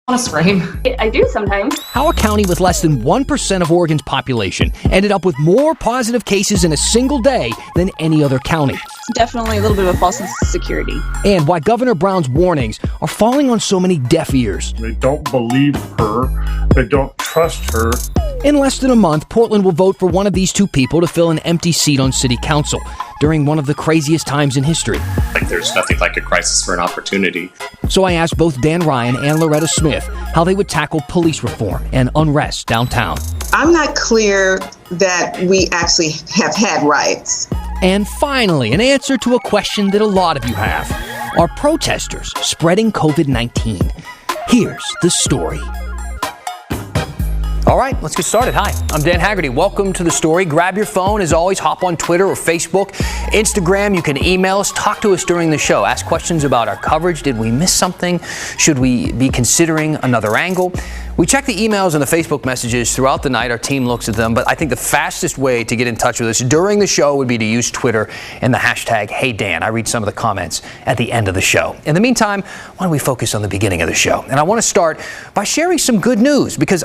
want to scream. I do sometimes. How a county with less than 1% of Oregon's population ended up with more positive cases in a single day than any other county. It's definitely a little bit of a false sense of security. And why Governor Brown's warnings are falling on so many deaf ears. They don't believe her. They don't trust her. In less than a month, Portland will vote for one of these two people to fill an empty seat on city council during one of the craziest times in history. There's nothing like a crisis for an opportunity. So I asked both Dan Ryan and Loretta Smith how they would tackle police reform and unrest downtown. I'm not clear that we actually have had riots. And finally, an answer to a question that a lot of you have. Are protesters spreading COVID-19? Here's the story. All right, let's get started. Hi, I'm Dan Haggerty. Welcome to The Story. Grab your phone. As always, hop on Twitter or Facebook, Instagram. You can email us, talk to us during the show. Ask questions about our coverage. Did we miss something? Should we be considering another angle? We check the emails and the Facebook messages throughout the night. Our team looks at them, but I think the fastest way to get in touch with us during the show would be to use Twitter and the hashtag #HeyDan. I read some of the comments at the end of the show. In the meantime, why don't we focus on the beginning of the show? And I want to start by sharing some good news because,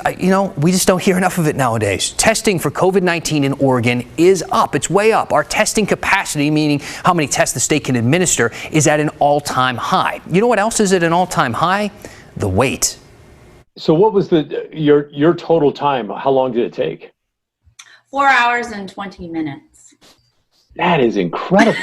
we just don't hear enough of it nowadays. Testing for COVID-19 in Oregon is up. It's way up. Our testing capacity, meaning how many tests the state can administer, is at an all-time high. You know what else is at an all-time high? The wait. So what was your total time? How long did it take? 4 hours and 20 minutes. That is incredible.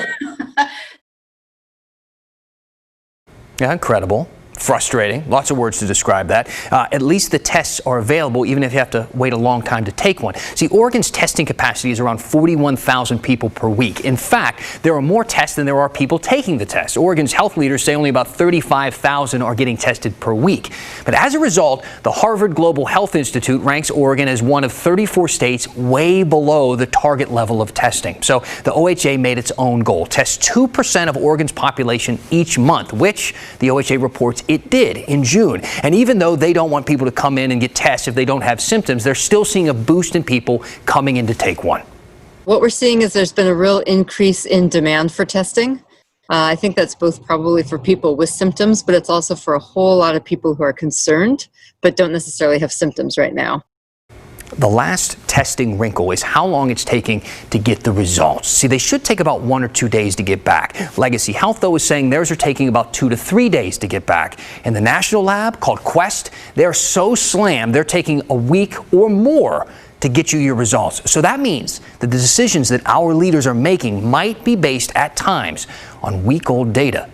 Yeah, incredible. Frustrating. Lots of words to describe that. At least the tests are available, even if you have to wait a long time to take one. See, Oregon's testing capacity is around 41,000 people per week. In fact, there are more tests than there are people taking the test. Oregon's health leaders say only about 35,000 are getting tested per week. But as a result, the Harvard Global Health Institute ranks Oregon as one of 34 states way below the target level of testing. So the OHA made its own goal: test 2% of Oregon's population each month, which the OHA reports it did in June. And even though they don't want people to come in and get tests if they don't have symptoms, they're still seeing a boost in people coming in to take one. What we're seeing is there's been a real increase in demand for testing. I think that's both probably for people with symptoms, but it's also for a whole lot of people who are concerned but don't necessarily have symptoms right now. The last testing wrinkle is how long it's taking to get the results. See, they should take about 1 or 2 days to get back. Legacy Health, though, is saying theirs are taking about 2 to 3 days to get back. And the national lab, called Quest, they're so slammed, they're taking a week or more to get you your results. So that means that the decisions that our leaders are making might be based at times on week-old data.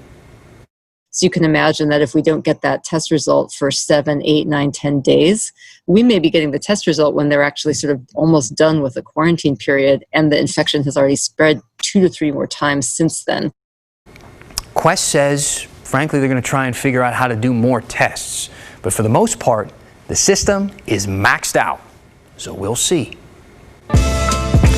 So you can imagine that if we don't get that test result for 7, 8, 9, 10 days, we may be getting the test result when they're actually sort of almost done with the quarantine period and the infection has already spread 2 to 3 more times since then. Quest says, frankly, they're going to try and figure out how to do more tests. But for the most part, the system is maxed out. So we'll see.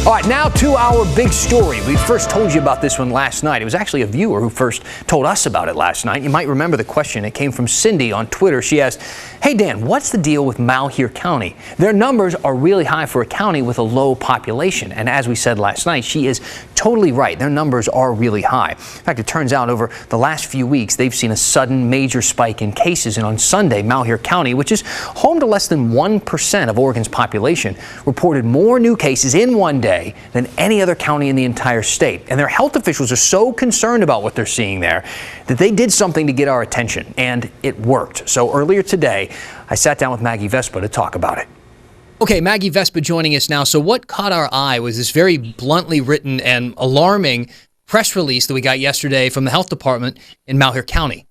All right, now to our big story. We first told you about this one last night. It was actually a viewer who first told us about it last night. You might remember the question. It came from Cindy on Twitter. She asked, "Hey, Dan, what's the deal with Malheur County? Their numbers are really high for a county with a low population." And as we said last night, she is totally right. Their numbers are really high. In fact, it turns out over the last few weeks, they've seen a sudden major spike in cases. And on Sunday, Malheur County, which is home to less than 1% of Oregon's population, reported more new cases in one day than any other county in the entire state. And their health officials are so concerned about what they're seeing there that they did something to get our attention, and it worked. So earlier today, I sat down with Maggie Vespa to talk about it. Okay, Maggie Vespa joining us now. So what caught our eye was this very bluntly written and alarming press release that we got yesterday from the health department in Malheur County.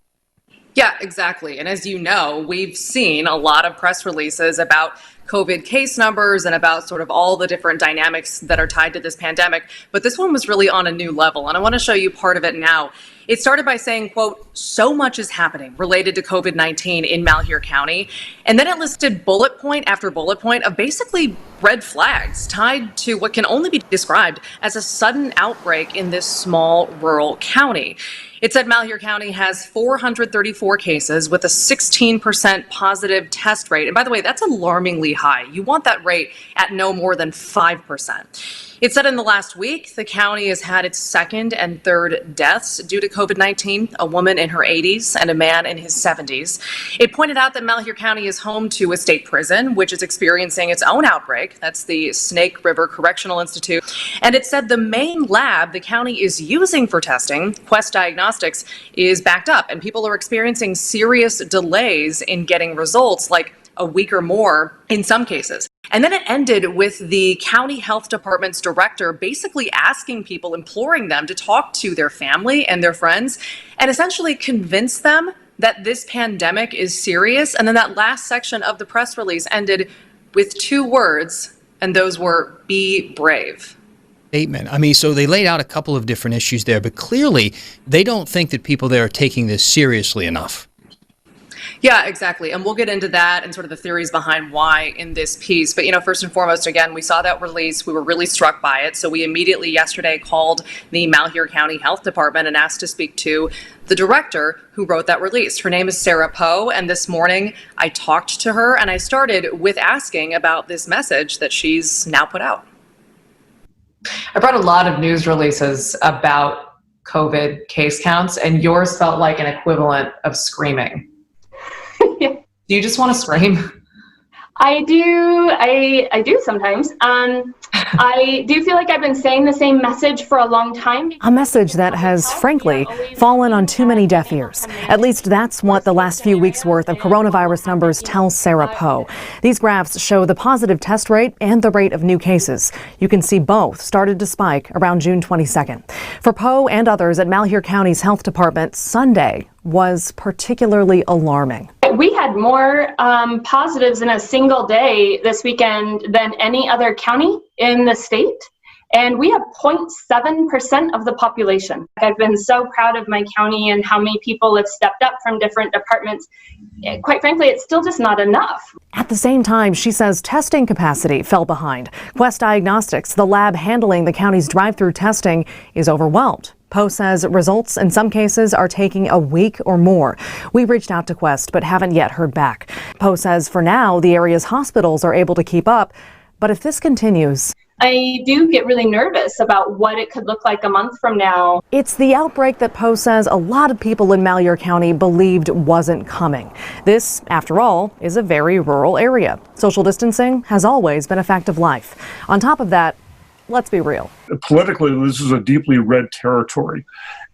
Yeah, exactly. And as you know, we've seen a lot of press releases about COVID case numbers and about sort of all the different dynamics that are tied to this pandemic. But this one was really on a new level. And I want to show you part of it now. It started by saying, quote, "So much is happening related to COVID-19 in Malheur County." And then it listed bullet point after bullet point of basically red flags tied to what can only be described as a sudden outbreak in this small rural county. It said Malheur County has 434 cases with a 16% positive test rate. And by the way, that's alarmingly high. You want that rate at no more than 5%. It said in the last week, the county has had its second and third deaths due to COVID-19, a woman in her 80s and a man in his 70s. It pointed out that Malheur County is home to a state prison, which is experiencing its own outbreak. That's the Snake River Correctional Institute. And it said the main lab the county is using for testing, Quest Diagnostics, is backed up, and people are experiencing serious delays in getting results, like a week or more in some cases. And then it ended with the county health department's director basically asking people, imploring them to talk to their family and their friends and essentially convince them that this pandemic is serious. And then that last section of the press release ended with 2 words, and those were, "Be brave." Statement. I mean, so they laid out a couple of different issues there, but clearly they don't think that people there are taking this seriously enough. Yeah, exactly. And we'll get into that and sort of the theories behind why in this piece. But, first and foremost, again, we saw that release. We were really struck by it. So we immediately yesterday called the Malheur County Health Department and asked to speak to the director who wrote that release. Her name is Sarah Poe. And this morning I talked to her and I started with asking about this message that she's now put out. I've read a lot of news releases about COVID case counts, and yours felt like an equivalent of screaming. Do you just want to scream? I do. I do sometimes. I do feel like I've been saying the same message for a long time. A message that has, frankly, fallen on too many deaf ears. At least that's what the last few weeks' worth of coronavirus numbers tell Sarah Poe. These graphs show the positive test rate and the rate of new cases. You can see both started to spike around June 22nd. For Poe and others at Malheur County's health department, Sunday was particularly alarming. We had more positives in a single day this weekend than any other county in the state. And we have 0.7% of the population. I've been so proud of my county and how many people have stepped up from different departments. Quite frankly, it's still just not enough. At the same time, she says testing capacity fell behind. Quest Diagnostics, the lab handling the county's drive-through testing, is overwhelmed. Poe says results in some cases are taking a week or more. We reached out to Quest but haven't yet heard back. Poe says for now, the area's hospitals are able to keep up. But if this continues, I do get really nervous about what it could look like a month from now. It's the outbreak that Poe says a lot of people in Malheur County believed wasn't coming. This, after all, is a very rural area. Social distancing has always been a fact of life. On top of that, let's be real. Politically, this is a deeply red territory,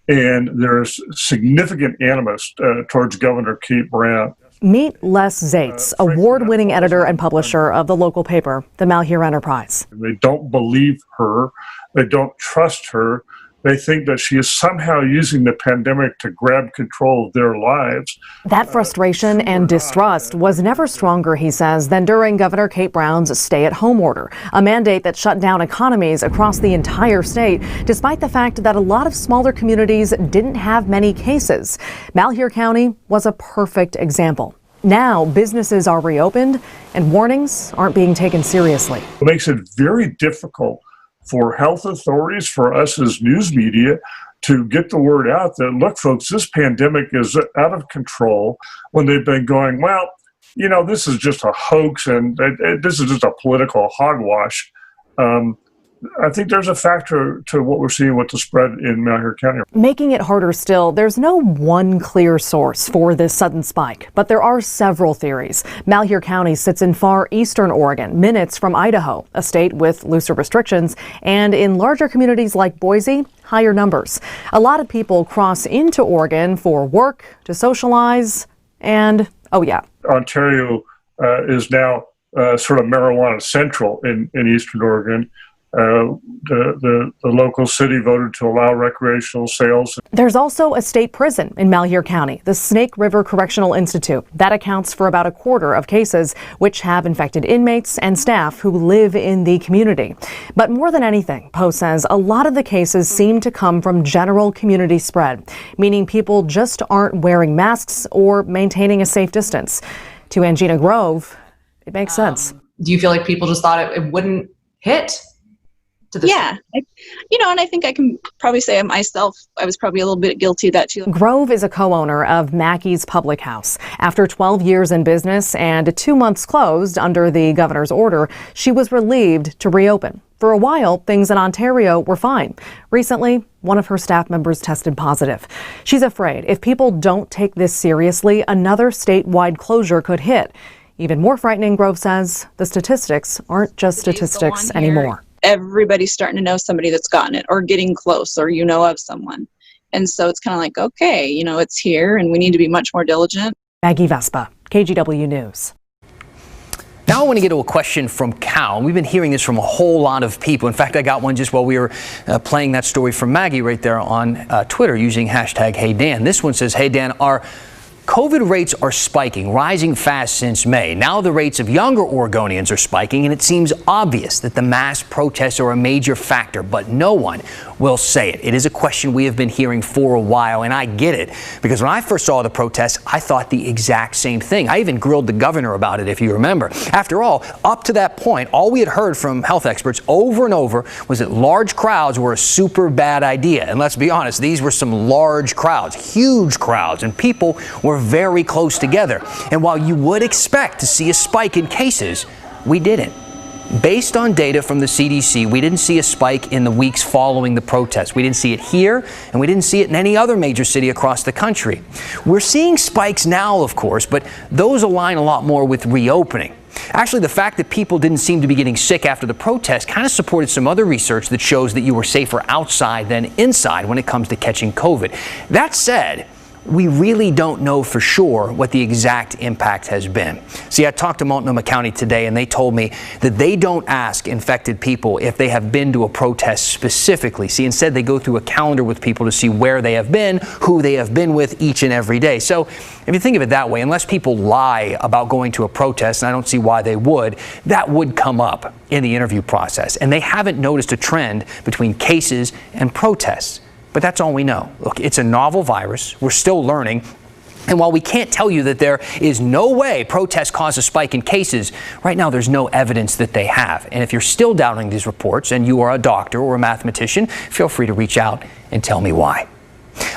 and there's significant animus towards Governor Kate Brown. Meet Les Zaitz, award-winning editor and publisher of the local paper, the Malheur Enterprise. They don't believe her. They don't trust her. They think that she is somehow using the pandemic to grab control of their lives. That frustration and distrust was never stronger, he says, than during Governor Kate Brown's stay-at-home order, a mandate that shut down economies across the entire state, despite the fact that a lot of smaller communities didn't have many cases. Malheur County was a perfect example. Now businesses are reopened and warnings aren't being taken seriously. It makes it very difficult for health authorities, for us as news media, to get the word out that, look, folks, this pandemic is out of control, when they've been going, well, this is just a hoax and this is just a political hogwash. I think there's a factor to what we're seeing with the spread in Malheur County. Making it harder still, there's no one clear source for this sudden spike, but there are several theories. Malheur County sits in far eastern Oregon, minutes from Idaho, a state with looser restrictions, and in larger communities like Boise, higher numbers. A lot of people cross into Oregon for work, to socialize, and, Ontario is now sort of marijuana central in eastern Oregon. The local city voted to allow recreational sales. There's also a state prison in Malheur County, the Snake River Correctional Institute. That accounts for about a quarter of cases, which have infected inmates and staff who live in the community. But more than anything, Poe says a lot of the cases seem to come from general community spread, meaning people just aren't wearing masks or maintaining a safe distance. To Angina Grove, it makes sense. Do you feel like people just thought it wouldn't hit? to the Yeah, and I think I can probably say myself, I was probably a little bit guilty of that too. Grove is a co-owner of Mackey's Public House. After 12 years in business and 2 months closed under the governor's order, she was relieved to reopen. For a while, things in Ontario were fine. Recently, one of her staff members tested positive. She's afraid if people don't take this seriously, another statewide closure could hit. Even more frightening, Grove says, the statistics aren't just statistics anymore. Everybody's starting to know somebody that's gotten it or getting close or of someone. And so it's kind of like, okay, it's here and we need to be much more diligent. Maggie Vespa, KGW News. Now I want to get to a question from Cal. We've been hearing this from a whole lot of people. In fact, I got one just while we were playing that story from Maggie right there on Twitter using hashtag #HeyDan. This one says, "Hey Dan, our COVID rates are spiking, rising fast since May. Now the rates of younger Oregonians are spiking, and it seems obvious that the mass protests are a major factor, but no one will say it. It is a question we have been hearing for a while, and I get it, because when I first saw the protests, I thought the exact same thing. I even grilled the governor about it, if you remember. After all, up to that point, all we had heard from health experts over and over was that large crowds were a super bad idea. And let's be honest, these were some large crowds, huge crowds, and people were very close together. And while you would expect to see a spike in cases, we didn't. Based on data from the CDC, we didn't see a spike in the weeks following the protests. We didn't see it here, and we didn't see it in any other major city across the country. We're seeing spikes now, of course, but those align a lot more with reopening. Actually, the fact that people didn't seem to be getting sick after the protest kind of supported some other research that shows that you were safer outside than inside when it comes to catching COVID. That said, we really don't know for sure what the exact impact has been. See, I talked to Multnomah County today, and they told me that they don't ask infected people if they have been to a protest specifically. See, instead, they go through a calendar with people to see where they have been, who they have been with each and every day. So if you think of it that way, unless people lie about going to a protest, and I don't see why they would, that would come up in the interview process. And they haven't noticed a trend between cases and protests. But that's all we know. Look, it's a novel virus. We're still learning. And while we can't tell you that there is no way protests cause a spike in cases, right now there's no evidence that they have. And if you're still doubting these reports and you are a doctor or a mathematician, feel free to reach out and tell me why.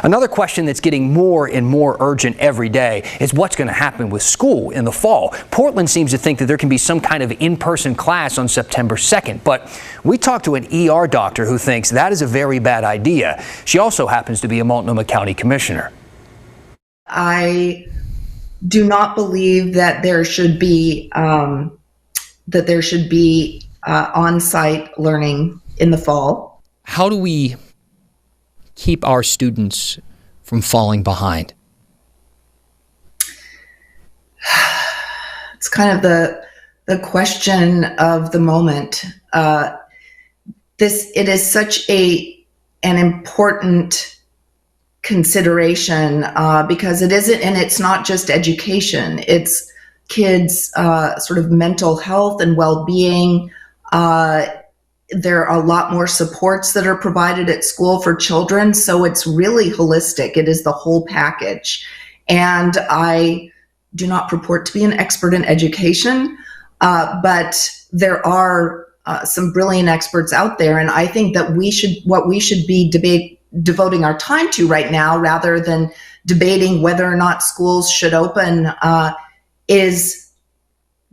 Another question that's getting more and more urgent every day is what's going to happen with school in the fall. Portland seems to think that there can be some kind of in-person class on September 2nd, but we talked to an ER doctor who thinks that is a very bad idea. She also happens to be a Multnomah County commissioner. I do not believe that there should be on-site learning in the fall. How do we keep our students from falling behind? It's kind of the question of the moment. It is such an important consideration because it isn't, and it's not just education. It's kids' sort of mental health and well-being. There are a lot more supports that are provided at school for children, so it's really holistic. It is the whole package. And I do not purport to be an expert in education, but there are some brilliant experts out there, and I think that what we should be devoting our time to right now, rather than debating whether or not schools should open, is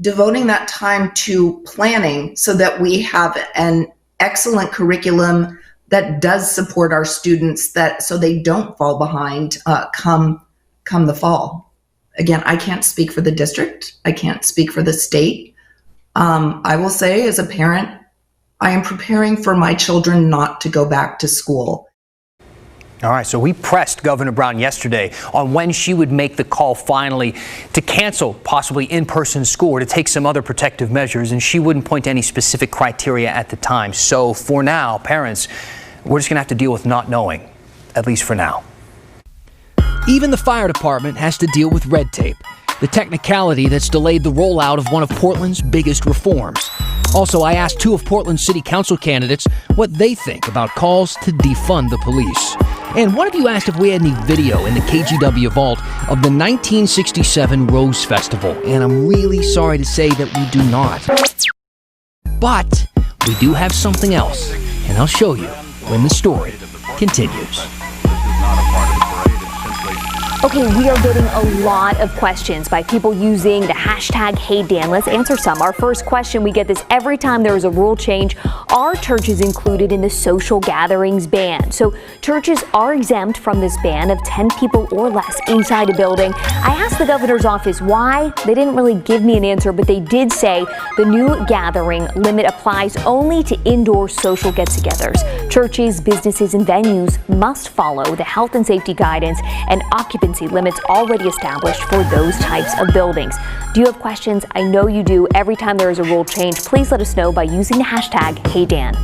devoting that time to planning so that we have an excellent curriculum that does support our students, so they don't fall behind come the fall. Again, I can't speak for the district. I can't speak for the state. I will say, as a parent, I am preparing for my children not to go back to school. All right, so we pressed Governor Brown yesterday on when she would make the call finally to cancel possibly in-person school or to take some other protective measures, and she wouldn't point to any specific criteria at the time. So for now, parents, we're just going to have to deal with not knowing, at least for now. Even the fire department has to deal with red tape, the technicality that's delayed the rollout of one of Portland's biggest reforms. Also, I asked two of Portland's city council candidates what they think about calls to defund the police. And one of you asked if we had any video in the KGW vault of the 1967 Rose Festival, and I'm really sorry to say that we do not. But we do have something else and I'll show you when the story continues. Okay, we are getting a lot of questions by people using the hashtag HeyDan. Let's answer some. Our first question, we get this every time there is a rule change. Are churches included in the social gatherings ban? So churches are exempt from this ban of 10 people or less inside a building. I asked the governor's office why. They didn't really give me an answer, but they did say the new gathering limit applies only to indoor social get-togethers. Churches, businesses, and venues must follow the health and safety guidance and occupancy limits already established for those types of buildings. Do you have questions? I know you do. Every time there is a rule change, please let us know by using the hashtag HeyDan.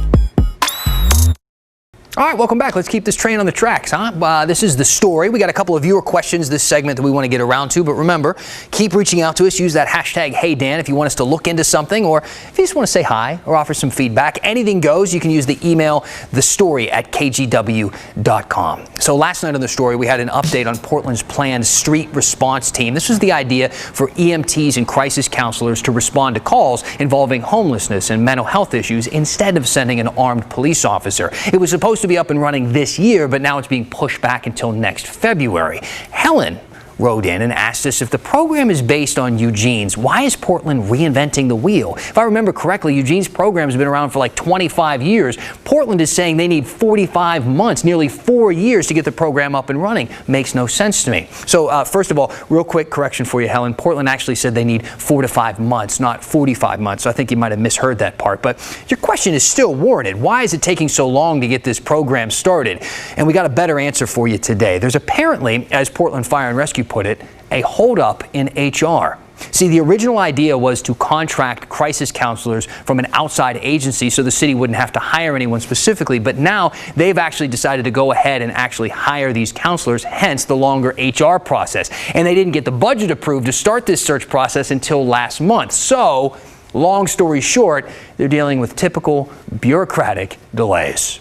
All right, welcome back. Let's keep this train on the tracks, huh? This is the story. We got a couple of viewer questions this segment that we want to get around to, but remember, keep reaching out to us. Use that hashtag HeyDan if you want us to look into something, or if you just want to say hi or offer some feedback. Anything goes. You can use the email thestory@kgw.com. So last night on the story, we had an update on Portland's planned street response team. This was the idea for EMTs and crisis counselors to respond to calls involving homelessness and mental health issues instead of sending an armed police officer. It was supposed to be up and running this year, but now it's being pushed back until next February. Helen wrote in and asked us, if the program is based on Eugene's, why is Portland reinventing the wheel? If I remember correctly, Eugene's program has been around for like 25 years. Portland is saying they need 45 months, nearly 4 years to get the program up and running. Makes no sense to me. So first of all, real quick correction for you, Helen. Portland actually said they need 4 to 5 months, not 45 months. So I think you might have misheard that part. But your question is still warranted. Why is it taking so long to get this program started? And we got a better answer for you today. There's apparently, as Portland Fire and Rescue put it, a holdup in HR. See, the original idea was to contract crisis counselors from an outside agency so the city wouldn't have to hire anyone specifically, but now they've actually decided to go ahead and actually hire these counselors, hence the longer HR process. And they didn't get the budget approved to start this search process until last month. So, long story short, they're dealing with typical bureaucratic delays.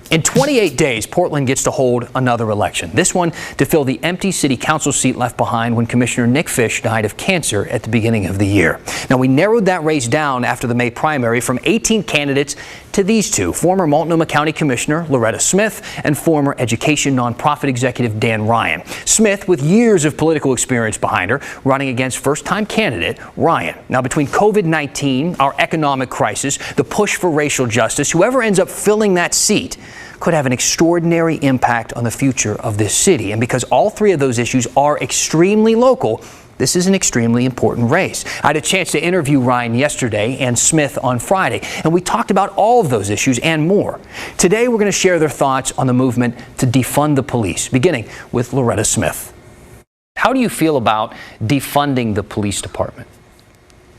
In 28 days, Portland gets to hold another election, this one to fill the empty city council seat left behind when Commissioner Nick Fish died of cancer at the beginning of the year. Now, we narrowed that race down after the May primary from 18 candidates to these two, former Multnomah County Commissioner Loretta Smith and former education nonprofit executive Dan Ryan. Smith, with years of political experience behind her, running against first-time candidate Ryan. Now, between COVID-19, our economic crisis, the push for racial justice, whoever ends up filling that seat could have an extraordinary impact on the future of this city. And because all three of those issues are extremely local, this is an extremely important race. I had a chance to interview Ryan yesterday and Smith on Friday, and we talked about all of those issues and more. Today, we're going to share their thoughts on the movement to defund the police, beginning with Loretta Smith. How do you feel about defunding the police department?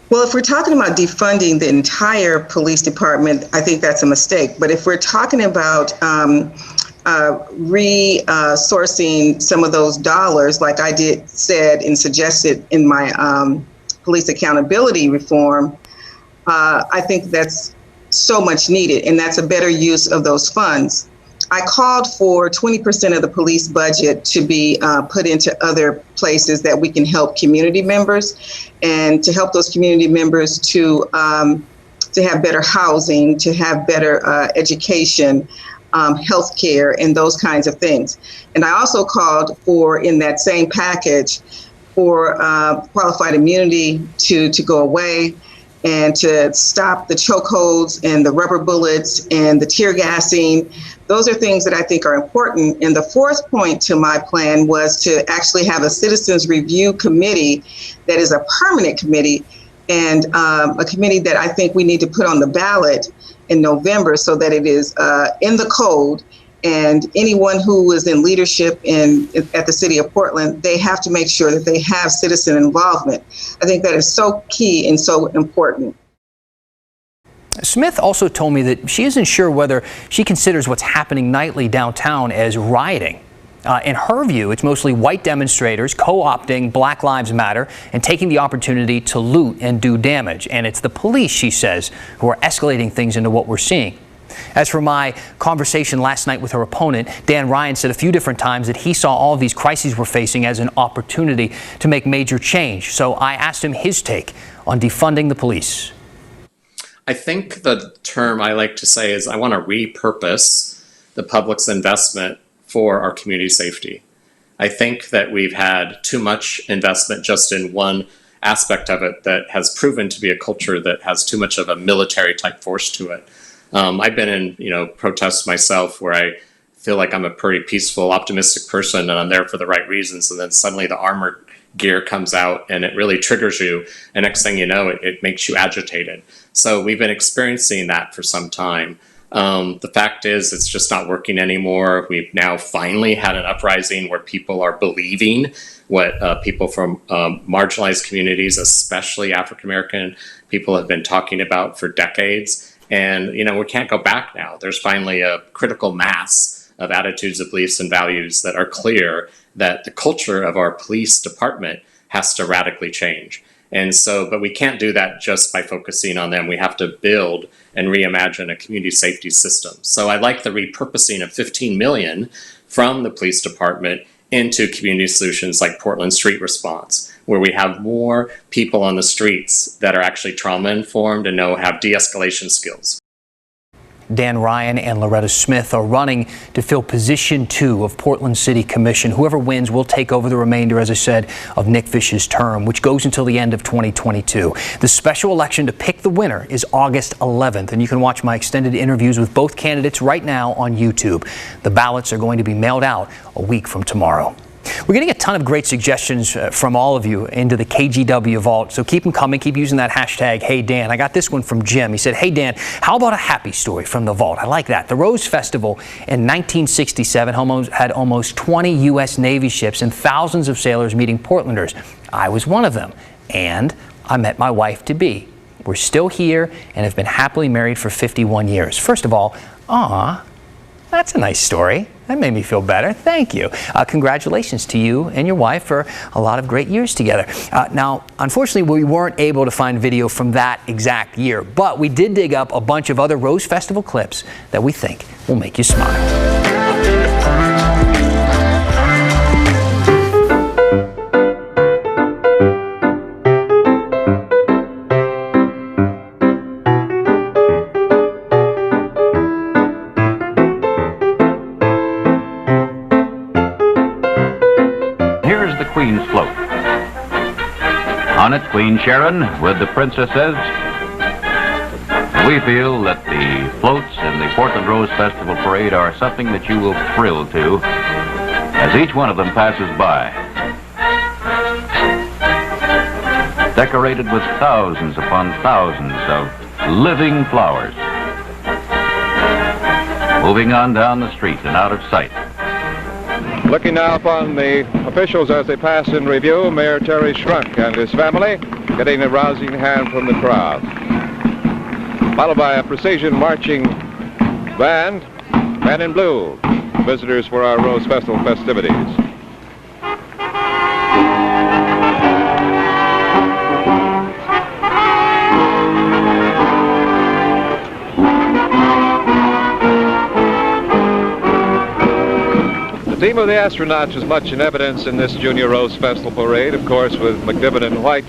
Well, if we're talking about defunding the entire police department, I think that's a mistake. But if we're talking about resourcing some of those dollars, like I said and suggested in my police accountability reform, I think that's so much needed, and that's a better use of those funds. I called for 20% of the police budget to be put into other places that we can help community members, and to help those community members to have better housing, to have better education, health care, and those kinds of things. And I also called for, in that same package, for qualified immunity to go away, and to stop the chokeholds and the rubber bullets and the tear gassing. Those are things that I think are important. And the fourth point to my plan was to actually have a citizens review committee that is a permanent committee, and a committee that I think we need to put on the ballot in November so that it is in the code. And anyone who is in leadership at the city of Portland, they have to make sure that they have citizen involvement. I think that is so key and so important. Smith also told me that she isn't sure whether she considers what's happening nightly downtown as rioting. In her view, it's mostly white demonstrators co-opting Black Lives Matter and taking the opportunity to loot and do damage. And it's the police, she says, who are escalating things into what we're seeing. As for my conversation last night with her opponent, Dan Ryan said a few different times that he saw all of these crises we're facing as an opportunity to make major change. So I asked him his take on defunding the police. I think the term I like to say is I want to repurpose the public's investment for our community safety. I think that we've had too much investment just in one aspect of it that has proven to be a culture that has too much of a military type force to it. I've been in, protests myself where I feel like I'm a pretty peaceful, optimistic person and I'm there for the right reasons. And then suddenly the armored gear comes out and it really triggers you. And next thing you know, it makes you agitated. So we've been experiencing that for some time. The fact is, it's just not working anymore. We've now finally had an uprising where people are believing what people from marginalized communities, especially African-American people, have been talking about for decades. And, we can't go back now. There's finally a critical mass of attitudes, of beliefs, and values that are clear that the culture of our police department has to radically change. And so, but we can't do that just by focusing on them. We have to build and reimagine a community safety system. So I like the repurposing of $15 million from the police department into community solutions like Portland Street Response, where we have more people on the streets that are actually trauma-informed and have de-escalation skills. Dan Ryan and Loretta Smith are running to fill position 2 of Portland City Commission. Whoever wins will take over the remainder, as I said, of Nick Fish's term, which goes until the end of 2022. The special election to pick the winner is August 11th, and you can watch my extended interviews with both candidates right now on YouTube. The ballots are going to be mailed out a week from tomorrow. We're getting a ton of great suggestions from all of you into the KGW Vault, so keep them coming. Keep using that hashtag #HeyDan. I got this one from Jim. He said, "Hey Dan, how about a happy story from the Vault?" I like that. The Rose Festival in 1967 had almost 20 U.S. Navy ships and thousands of sailors meeting Portlanders. I was one of them, and I met my wife-to-be. We're still here and have been happily married for 51 years. First of all, that's a nice story. That made me feel better. Thank you. Congratulations to you and your wife for a lot of great years together. Now, unfortunately, we weren't able to find video from that exact year, but we did dig up a bunch of other Rose Festival clips that we think will make you smile. Queen's float. On it, Queen Sharon with the princesses. We feel that the floats in the Portland Rose Festival Parade are something that you will thrill to as each one of them passes by. Decorated with thousands upon thousands of living flowers. Moving on down the street and out of sight. Looking now upon the officials as they pass in review, Mayor Terry Schrunk and his family getting a rousing hand from the crowd. Followed by a precision marching band, men in blue, visitors for our Rose Festival festivities. The team of the astronauts is much in evidence in this Junior Rose Festival Parade, of course, with McNiven and White.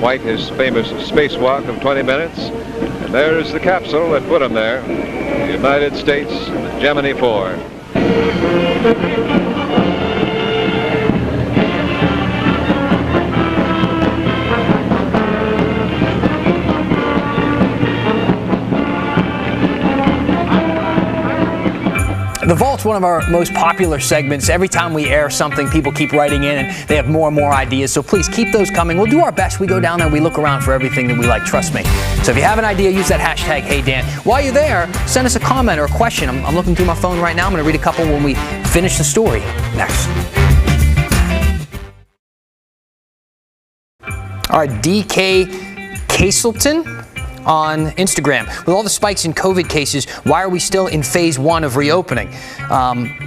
White, his famous spacewalk of 20 minutes. And there's the capsule that put him there, the United States, the Gemini 4. The Vault's one of our most popular segments. Every time we air something, people keep writing in and they have more and more ideas. So please keep those coming. We'll do our best. We go down there, we look around for everything that we like. Trust me. So if you have an idea, use that hashtag #HeyDan. While you're there, send us a comment or a question. I'm looking through my phone right now. I'm going to read a couple when we finish the story next. All right, DK Castleton on Instagram. With all the spikes in COVID cases, why are we still in phase 1 of reopening?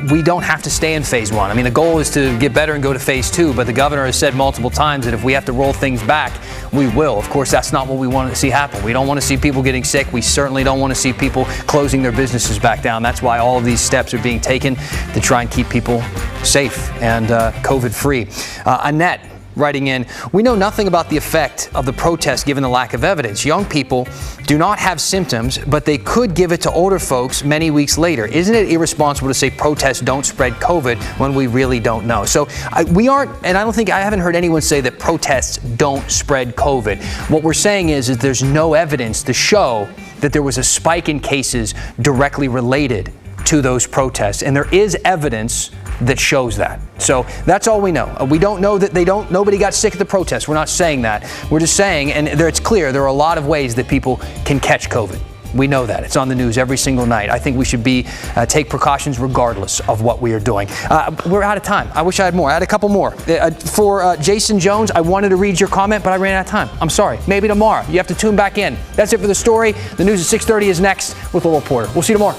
We don't have to stay in phase 1. I mean, the goal is to get better and go to phase 2, but the governor has said multiple times that if we have to roll things back, we will. Of course, that's not what we want to see happen. We don't want to see people getting sick. We certainly don't want to see people closing their businesses back down. That's why all of these steps are being taken to try and keep people safe and COVID-free. Annette writing in, we know nothing about the effect of the protest given the lack of evidence. Young people do not have symptoms, but they could give it to older folks many weeks later. Isn't it irresponsible to say protests don't spread COVID when we really don't know? So we aren't, and I haven't heard anyone say that protests don't spread COVID. What we're saying is there's no evidence to show that there was a spike in cases directly related to those protests. And there is evidence that shows that. So that's all we know. We don't know that nobody got sick at the protests. We're not saying that. We're just saying, and it's clear, there are a lot of ways that people can catch COVID. We know that. It's on the news every single night. I think we should take precautions regardless of what we are doing. We're out of time. I wish I had more. I had a couple more. For Jason Jones, I wanted to read your comment, but I ran out of time. I'm sorry. Maybe tomorrow. You have to tune back in. That's it for the story. The news at 6:30 is next with the reporter. We'll see you tomorrow.